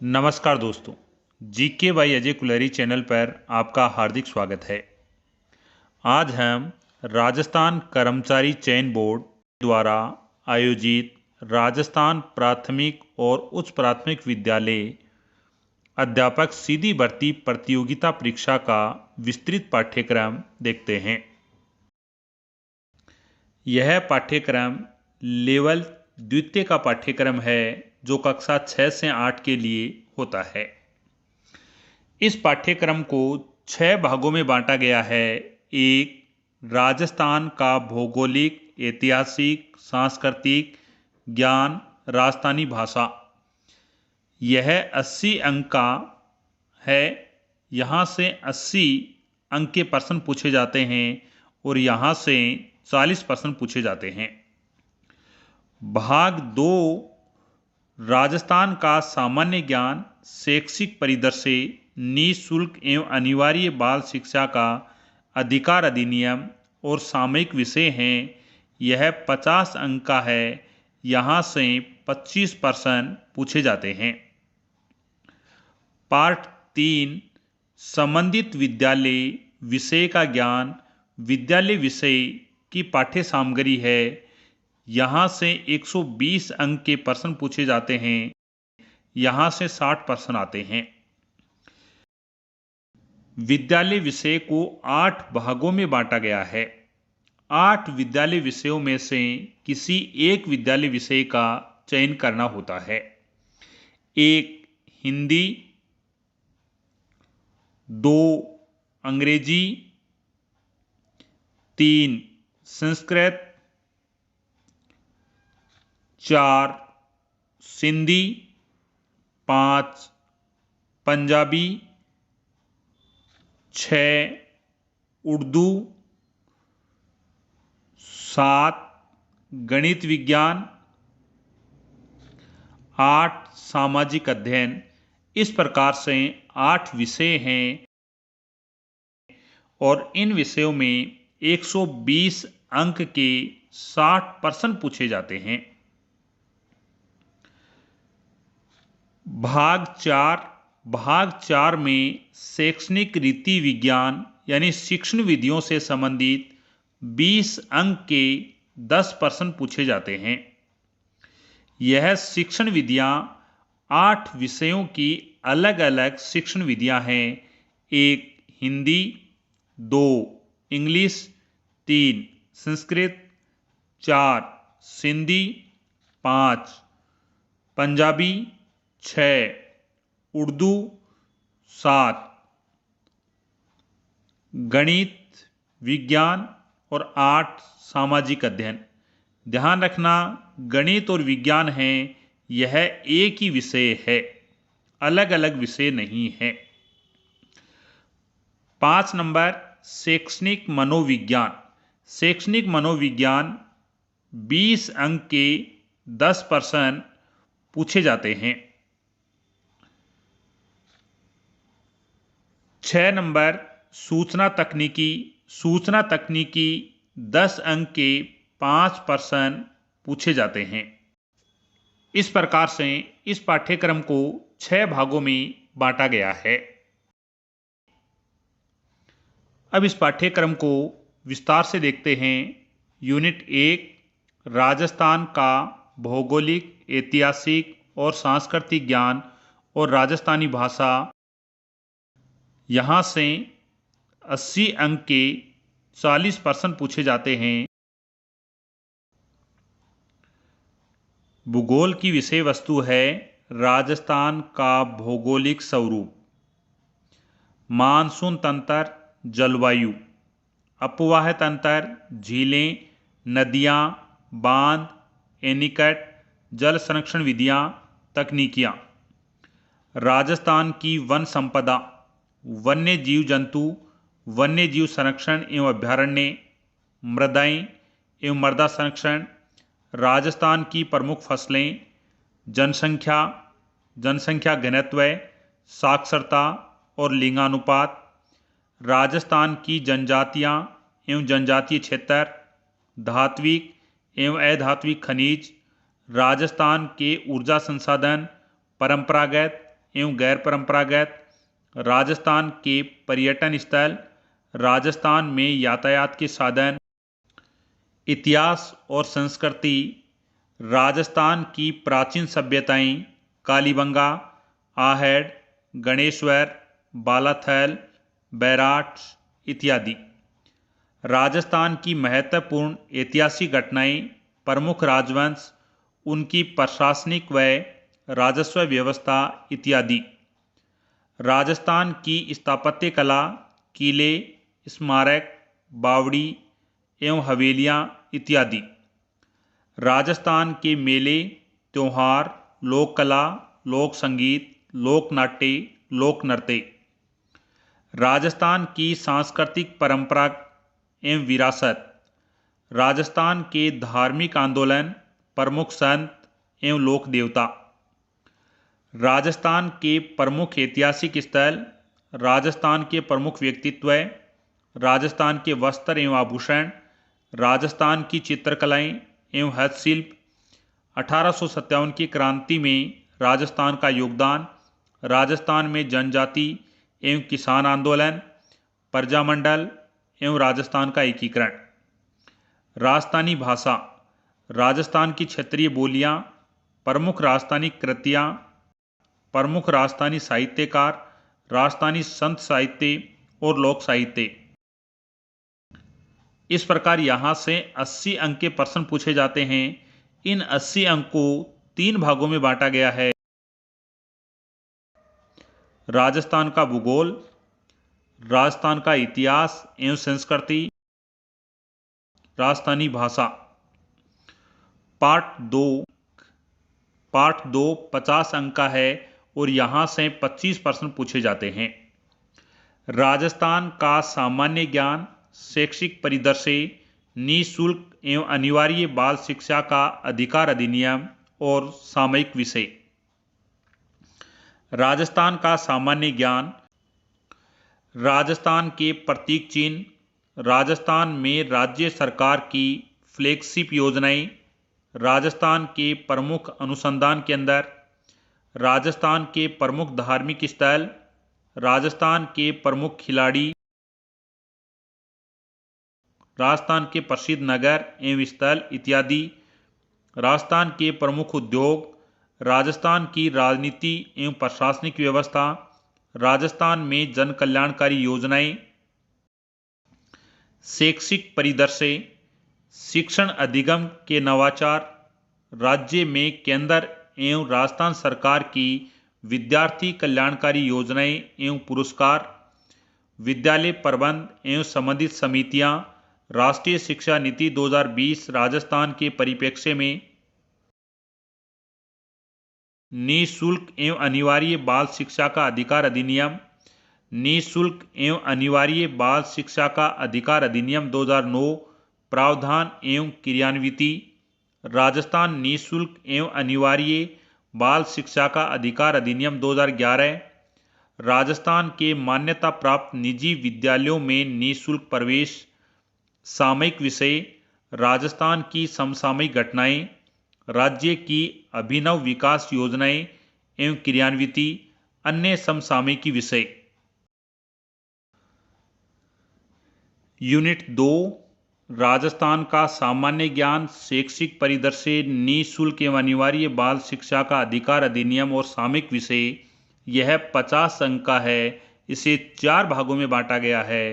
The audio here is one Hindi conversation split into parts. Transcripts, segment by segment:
नमस्कार दोस्तों, GK by Ajay Kulhari channel पर आपका हार्दिक स्वागत है। आज हम राजस्थान कर्मचारी चयन बोर्ड द्वारा आयोजित राजस्थान प्राथमिक और उच्च प्राथमिक विद्यालय अध्यापक सीधी भर्ती प्रतियोगिता परीक्षा का विस्तृत पाठ्यक्रम देखते हैं। यह पाठ्यक्रम लेवल द्वितीय का पाठ्यक्रम है जो कक्षा 6 से 8 के लिए होता है। इस पाठ्यक्रम को 6 भागों में बांटा गया है। एक, राजस्थान का भौगोलिक, ऐतिहासिक, सांस्कृतिक ज्ञान, राजस्थानी भाषा। यह 80 अंक का है। यहाँ से 80 अंक के प्रश्न पूछे जाते हैं और यहाँ से 40 प्रश्न पूछे जाते हैं। भाग 2, राजस्थान का सामान्य ज्ञान, शैक्षिक परिदृश्य, निःशुल्क एवं अनिवार्य बाल शिक्षा का अधिकार अधिनियम और सामयिक विषय हैं। यह 50 अंक का है। यहाँ से 25 प्रश्न पूछे जाते हैं। पार्ट 3, संबंधित विद्यालय विषय का ज्ञान, विद्यालय विषय की पाठ्य सामग्री है। यहाँ से 120 अंक के प्रश्न पूछे जाते हैं। यहाँ से 60 प्रश्न आते हैं। विद्यालय विषय को 8 भागों में बांटा गया है। 8 विद्यालय विषयों में से किसी एक विद्यालय विषय का चयन करना होता है। 1, हिंदी, 2, अंग्रेजी, 3, संस्कृत, 4, सिंधी, 5, पंजाबी, 6, उर्दू, 7, गणित विज्ञान, 8, सामाजिक अध्ययन। इस प्रकार से 8 विषय हैं और इन विषयों में 120 अंक के 60 प्रश्न पूछे जाते हैं। भाग 4 में शैक्षणिक रीति विज्ञान यानी शिक्षण विधियों से संबंधित 20 अंक के 10 प्रश्न पूछे जाते हैं। यह शिक्षण विधियां 8 विषयों की अलग अलग शिक्षण विधियां हैं। 1, हिंदी, 2, इंग्लिश, 3, संस्कृत, 4, सिंधी, 5, पंजाबी, 6, उर्दू, 7, गणित विज्ञान और 8, सामाजिक अध्ययन। ध्यान रखना, गणित और विज्ञान है, यह एक ही विषय है, अलग अलग विषय नहीं है। 5 नंबर, शैक्षणिक मनोविज्ञान। शैक्षणिक मनोविज्ञान 20 अंक के 10 प्रश्न पूछे जाते हैं। 6 नंबर, सूचना तकनीकी। सूचना तकनीकी 10 अंक के 5 प्रश्न पूछे जाते हैं। इस प्रकार से इस पाठ्यक्रम को 6 भागों में बांटा गया है। अब इस पाठ्यक्रम को विस्तार से देखते हैं। यूनिट 1, राजस्थान का भौगोलिक, ऐतिहासिक और सांस्कृतिक ज्ञान और राजस्थानी भाषा। यहाँ से 80 अंक के 40 प्रश्न पूछे जाते हैं। भूगोल की विषय वस्तु है राजस्थान का भौगोलिक स्वरूप, मानसून तंत्र, जलवायु, अपवाह तंत्र, झीलें, नदियाँ, बांध, एनीकट, जल संरक्षण विधियाँ, तकनीकियाँ। राजस्थान की वन संपदा, वन्य जीव जंतु, वन्य जीव संरक्षण एवं अभ्यारण्य, मृदाएं एवं मृदा संरक्षण। राजस्थान की प्रमुख फसलें, जनसंख्या, जनसंख्या घनत्व, साक्षरता और लिंगानुपात। राजस्थान की जनजातियां एवं जनजातीय क्षेत्र, धात्विक एवं अधात्विक खनिज। राजस्थान के ऊर्जा संसाधन, परंपरागत एवं गैर परंपरागत, राजस्थान के पर्यटन स्थल, राजस्थान में यातायात के साधन, इतिहास और संस्कृति, राजस्थान की प्राचीन सभ्यताएं, कालीबंगा, आहेड़, गणेश्वर, बालाथल, बैराट इत्यादि। राजस्थान की महत्वपूर्ण ऐतिहासिक घटनाएं, प्रमुख राजवंश, उनकी प्रशासनिक व राजस्व व्यवस्था इत्यादि। राजस्थान की स्थापत्य कला, किले, स्मारक, बावड़ी एवं हवेलियां इत्यादि। राजस्थान के मेले, त्योहार, लोक कला, लोक संगीत, लोक नाट्य, लोक नृत्य। राजस्थान की सांस्कृतिक परंपरा एवं विरासत, राजस्थान के धार्मिक आंदोलन, प्रमुख संत एवं लोक देवता। राजस्थान के प्रमुख ऐतिहासिक स्थल, राजस्थान के प्रमुख व्यक्तित्व, राजस्थान के वस्त्र एवं आभूषण, राजस्थान की चित्रकलाएं एवं हस्तशिल्प। 1857 की क्रांति में राजस्थान का योगदान, राजस्थान में जनजाति एवं किसान आंदोलन, प्रजामंडल एवं राजस्थान का एकीकरण। राजस्थानी भाषा, राजस्थान की क्षेत्रीय बोलियां, प्रमुख राजस्थानी कृतियां, प्रमुख राजस्थानी साहित्यकार, राजस्थानी संत साहित्य और लोक साहित्य। इस प्रकार यहां से 80 अंक के प्रश्न पूछे जाते हैं। इन 80 अंक को 3 भागों में बांटा गया है। राजस्थान का भूगोल, राजस्थान का इतिहास एवं संस्कृति, राजस्थानी भाषा। पार्ट दो 50 अंक का है और यहां से 25 प्रश्न पूछे जाते हैं। राजस्थान का सामान्य ज्ञान, शैक्षिक परिदृश्य, निःशुल्क एवं अनिवार्य बाल शिक्षा का अधिकार अधिनियम और सामयिक विषय। राजस्थान का सामान्य ज्ञान, राजस्थान के प्रतीक चिन्ह, राजस्थान में राज्य सरकार की फ्लैगशिप योजनाएं, राजस्थान के प्रमुख अनुसंधान केंद्र, राजस्थान के प्रमुख धार्मिक स्थल, राजस्थान के प्रमुख खिलाड़ी, राजस्थान के प्रसिद्ध नगर एवं स्थल इत्यादि। राजस्थान के प्रमुख उद्योग, राजस्थान की राजनीति एवं प्रशासनिक व्यवस्था, राजस्थान में जन कल्याणकारी योजनाएं। शैक्षिक परिदृश्य, शिक्षण अधिगम के नवाचार, राज्य में केंद्र एवं राजस्थान सरकार की विद्यार्थी कल्याणकारी योजनाएं एवं पुरस्कार, विद्यालय प्रबंध एवं संबंधित समितियां, राष्ट्रीय शिक्षा नीति 2020 राजस्थान के परिप्रेक्ष्य में, निःशुल्क एवं अनिवार्य बाल शिक्षा का अधिकार अधिनियम, निःशुल्क एवं अनिवार्य बाल शिक्षा का अधिकार अधिनियम 2009 प्रावधान एवं क्रियान्विति, राजस्थान निःशुल्क एवं अनिवार्य बाल शिक्षा का अधिकार अधिनियम 2011, राजस्थान के मान्यता प्राप्त निजी विद्यालयों में निःशुल्क प्रवेश, सामयिक विषय, राजस्थान की समसामयिक घटनाएं, राज्य की अभिनव विकास योजनाएं एवं क्रियान्विति, अन्य समसामयिकी विषय। यूनिट 2, राजस्थान का सामान्य ज्ञान, शैक्षिक परिदृश्य, निःशुल्क एवं अनिवार्य बाल शिक्षा का अधिकार अधिनियम और सामयिक विषय। यह 50 अंक का है। इसे 4 भागों में बांटा गया है।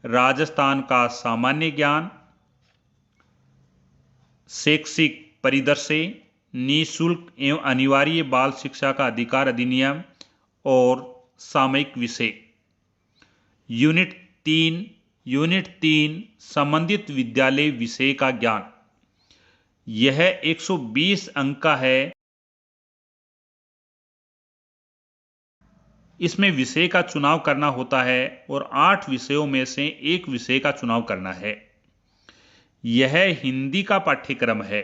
राजस्थान का सामान्य ज्ञान, शैक्षिक परिदृश्य, निःशुल्क एवं अनिवार्य बाल शिक्षा का अधिकार अधिनियम और सामयिक विषय। यूनिट 3 संबंधित विद्यालय विषय का ज्ञान। यह 120 अंक का है। इसमें विषय का चुनाव करना होता है और 8 विषयों में से एक विषय का चुनाव करना है। यह हिंदी का पाठ्यक्रम है।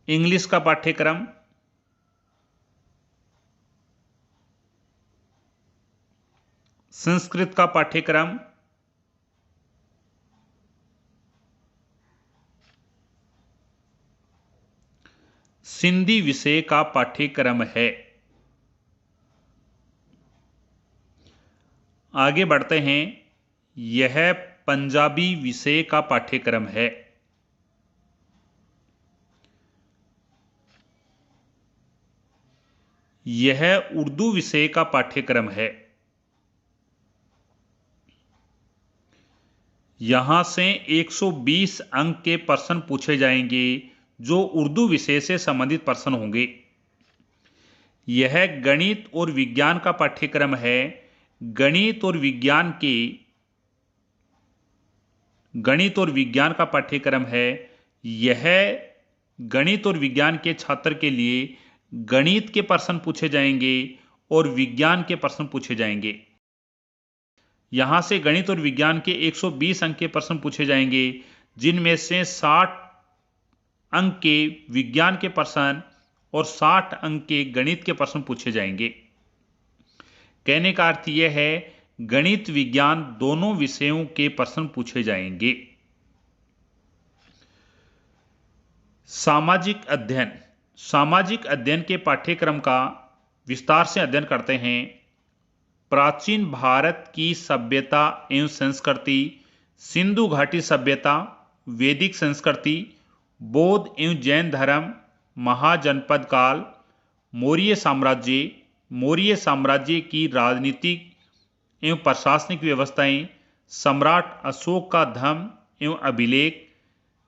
इंग्लिश का पाठ्यक्रम, संस्कृत का पाठ्यक्रम, सिंधी विषय का पाठ्यक्रम है। आगे बढ़ते हैं। यह पंजाबी विषय का पाठ्यक्रम है। यह उर्दू विषय का पाठ्यक्रम है। यहां से 120 अंक के प्रश्न पूछे जाएंगे जो उर्दू विषय से संबंधित प्रश्न होंगे। यह गणित और विज्ञान का पाठ्यक्रम है। गणित और विज्ञान का पाठ्यक्रम है। यह गणित और विज्ञान के छात्र के लिए गणित के प्रश्न पूछे जाएंगे और विज्ञान के प्रश्न पूछे जाएंगे। यहां से गणित और विज्ञान के 120 अंक के प्रश्न पूछे जाएंगे, जिनमें से 60 अंक के विज्ञान के प्रश्न और 60 अंक के गणित के प्रश्न पूछे जाएंगे। कहने का अर्थ यह है, गणित विज्ञान दोनों विषयों के प्रश्न पूछे जाएंगे। सामाजिक अध्ययन। सामाजिक अध्ययन के पाठ्यक्रम का विस्तार से अध्ययन करते हैं। प्राचीन भारत की सभ्यता एवं संस्कृति, सिंधु घाटी सभ्यता, वैदिक संस्कृति, बौद्ध एवं जैन धर्म, महाजनपद काल, मौर्य साम्राज्य की राजनीतिक एवं प्रशासनिक व्यवस्थाएं, सम्राट अशोक का धर्म एवं अभिलेख,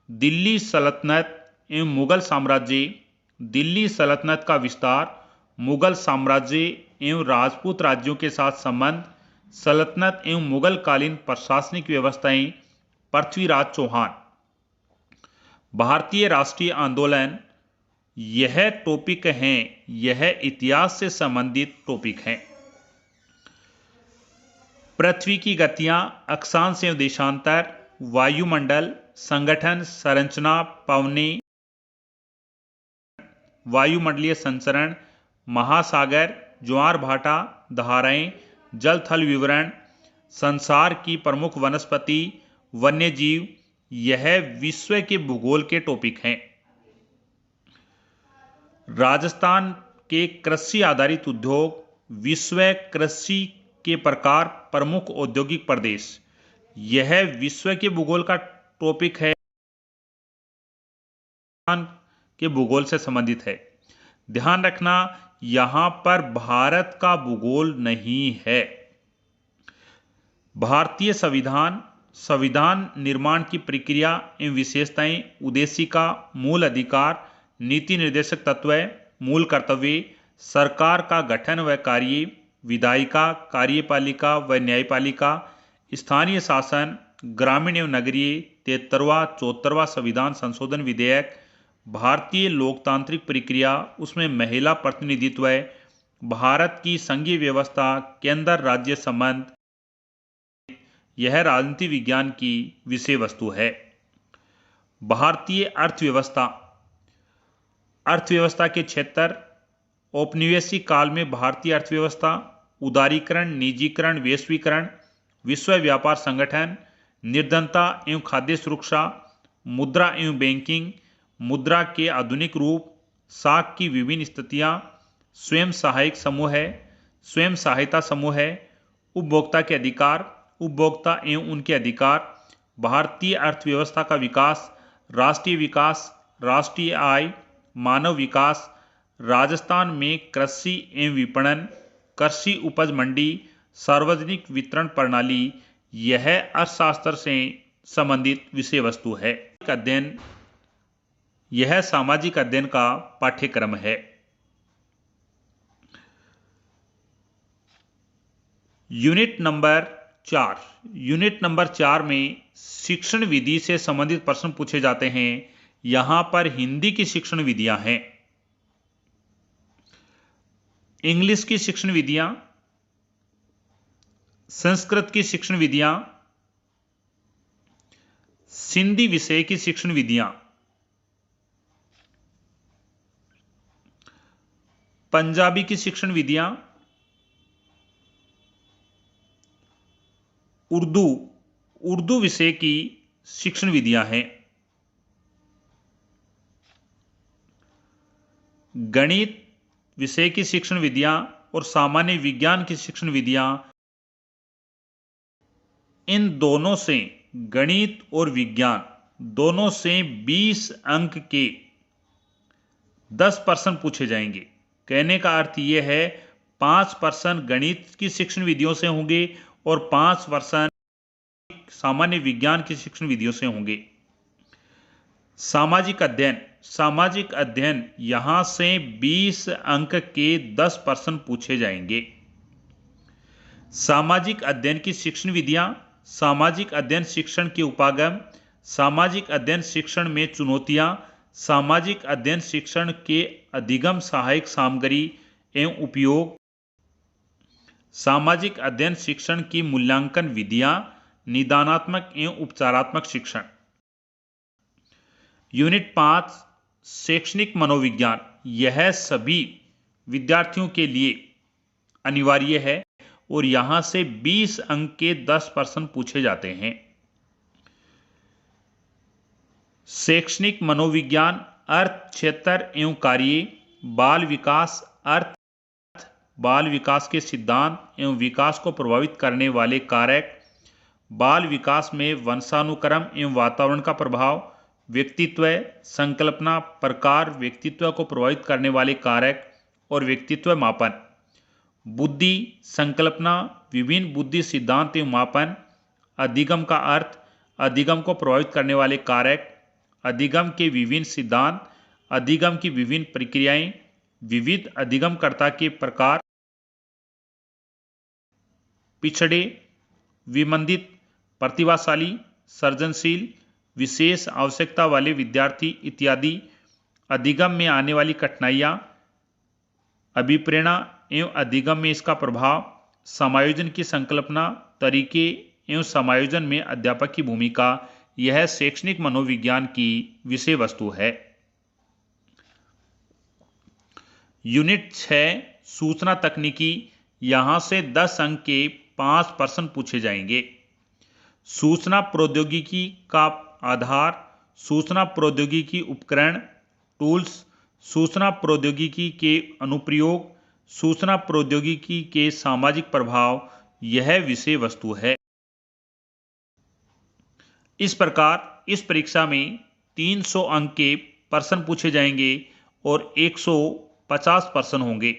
दिल्ली सल्तनत एवं मुगल साम्राज्य, दिल्ली सल्तनत का विस्तार, मुगल साम्राज्य एवं राजपूत राज्यों के साथ संबंध, सल्तनत एवं मुगल कालीन प्रशासनिक व्यवस्थाएं, पृथ्वीराज चौहान। भारतीय राष्ट्रीय आंदोलन। यह टॉपिक हैं, यह इतिहास से संबंधित टॉपिक हैं। पृथ्वी की गतियां, अक्षांश एवं देशांतर, वायुमंडल, संगठन, संरचना, पवनें, वायुमंडलीय संचरण, महासागर, ज्वार भाटा, धाराएं, जल थल विवरण, संसार की प्रमुख वनस्पति, वन्यजीव। यह विश्व के भूगोल के टॉपिक हैं। राजस्थान के कृषि आधारित उद्योग, विश्व कृषि के प्रकार, प्रमुख औद्योगिक प्रदेश। यह विश्व के भूगोल का टॉपिक है, के भूगोल से संबंधित है। ध्यान रखना, यहां पर भारत का भूगोल नहीं है। भारतीय संविधान। संविधान निर्माण की प्रक्रिया एवं विशेषताएं, उद्देशिका, मूल अधिकार, नीति निर्देशक तत्व, मूल कर्तव्य, सरकार का गठन व कार्य, विधायिका, कार्यपालिका व न्यायपालिका, स्थानीय शासन, ग्रामीण एवं नगरीय, 73वां 74वां संविधान संशोधन विधेयक, भारतीय लोकतांत्रिक प्रक्रिया, उसमें महिला प्रतिनिधित्व, भारत की संघीय व्यवस्था, केंद्र राज्य संबंध। यह राजनीति विज्ञान की विषय वस्तु है। भारतीय अर्थव्यवस्था। अर्थव्यवस्था के क्षेत्र। औपनिवेशिक काल में भारतीय अर्थव्यवस्था, उदारीकरण, निजीकरण, वैश्वीकरण, विश्व व्यापार संगठन, निर्धनता एवं खाद्य सुरक्षा, मुद्रा एवं बैंकिंग, मुद्रा के आधुनिक रूप, साख की विभिन्न स्थितियां, स्वयं सहायक समूह है, स्वयं सहायता समूह है, उपभोक्ता के अधिकार, उपभोक्ता एवं उनके अधिकार, भारतीय अर्थव्यवस्था का विकास, राष्ट्रीय आय, मानव विकास, राजस्थान में कृषि एवं विपणन, कृषि उपज मंडी, सार्वजनिक वितरण प्रणाली। यह अर्थशास्त्र से संबंधित विषय वस्तु है। अध्ययन। यह सामाजिक अध्ययन का पाठ्यक्रम है। Unit number 4। यूनिट नंबर 4 में शिक्षण विधि से संबंधित प्रश्न पूछे जाते हैं। यहां पर हिंदी की शिक्षण विधियां हैं, इंग्लिश की शिक्षण विधियां, संस्कृत की शिक्षण विधियां, सिंधी विषय की शिक्षण विधियां, पंजाबी की शिक्षण विधियां, उर्दू विषय की शिक्षण विधियां हैं। गणित विषय की शिक्षण विधियां और सामान्य विज्ञान की शिक्षण विधियां, इन दोनों से, गणित और विज्ञान दोनों से 20 अंक के 10 प्रश्न पूछे जाएंगे। कहने का अर्थ यह है 5 प्रश्न गणित की शिक्षण विधियों से होंगे और 5 प्रश्न सामान्य विज्ञान की शिक्षण विधियों से होंगे। सामाजिक अध्ययन यहां से 20 अंक के 10 प्रश्न पूछे जाएंगे। सामाजिक अध्ययन की शिक्षण विधियां, सामाजिक अध्ययन शिक्षण के उपागम, सामाजिक अध्ययन शिक्षण में चुनौतियां, सामाजिक अध्ययन शिक्षण के अधिगम सहायक सामग्री एवं उपयोग, सामाजिक अध्ययन शिक्षण की मूल्यांकन विधियां, निदानात्मक एवं उपचारात्मक शिक्षण। यूनिट 5 शैक्षणिक मनोविज्ञान, यह सभी विद्यार्थियों के लिए अनिवार्य है और यहां से 20 अंक के 10 प्रश्न पूछे जाते हैं। शैक्षणिक मनोविज्ञान अर्थ, क्षेत्र एवं कार्य, बाल विकास अर्थ, बाल विकास के सिद्धांत एवं विकास को प्रभावित करने वाले कारक, बाल विकास में वंशानुक्रम एवं वातावरण का प्रभाव, व्यक्तित्व, संकल्पना, प्रकार, व्यक्तित्व को प्रभावित करने वाले कारक और व्यक्तित्व मापन, बुद्धि, संकल्पना, विभिन्न बुद्धि सिद्धांत एवं मापन, अधिगम का अर्थ, अधिगम को प्रभावित करने वाले कारक, अधिगम के विभिन्न सिद्धांत, अधिगम की विभिन्न प्रक्रियाएं, विविध अधिगमकर्ता के प्रकार, पिछड़े, विमंदित, प्रतिभाशाली, सृजनशील, विशेष आवश्यकता वाले विद्यार्थी इत्यादि, अधिगम में आने वाली कठिनाइयां, अभिप्रेरणा एवं अधिगम में इसका प्रभाव, समायोजन की संकल्पना, तरीके एवं समायोजन में अध्यापक की भूमिका, यह शैक्षणिक मनोविज्ञान की विषय वस्तु है। यूनिट 6 सूचना तकनीकी, यहां से 10 अंक के 5 प्रश्न पूछे जाएंगे। सूचना प्रौद्योगिकी का आधार, सूचना प्रौद्योगिकी उपकरण टूल्स, सूचना प्रौद्योगिकी के अनुप्रयोग, सूचना प्रौद्योगिकी के सामाजिक प्रभाव, यह विषय वस्तु है। इस प्रकार इस परीक्षा में 300 अंक के प्रश्न पूछे जाएंगे और 150 प्रश्न होंगे।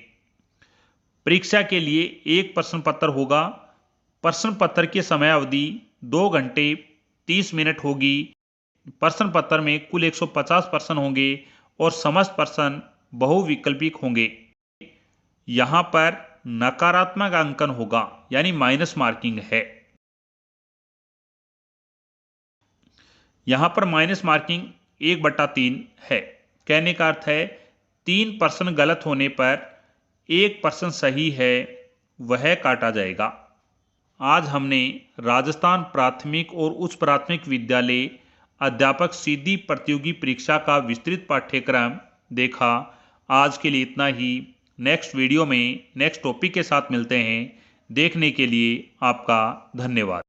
परीक्षा के लिए एक प्रश्न पत्र होगा। प्रश्न पत्र की समय अवधि 2 घंटे 30 मिनट होगी। प्रश्न पत्र में कुल 150 प्रश्न होंगे और समस्त प्रश्न बहुविकल्पिक होंगे। यहां पर नकारात्मक अंकन होगा, यानी माइनस मार्किंग है। यहां पर माइनस मार्किंग 1/3 है। कहने का अर्थ है 3 प्रश्न गलत होने पर 1 प्रश्न सही है, वह काटा जाएगा। आज हमने राजस्थान प्राथमिक और उच्च प्राथमिक विद्यालय अध्यापक सीधी प्रतियोगी परीक्षा का विस्तृत पाठ्यक्रम देखा। आज के लिए इतना ही। नेक्स्ट वीडियो में नेक्स्ट टॉपिक के साथ मिलते हैं। देखने के लिए आपका धन्यवाद।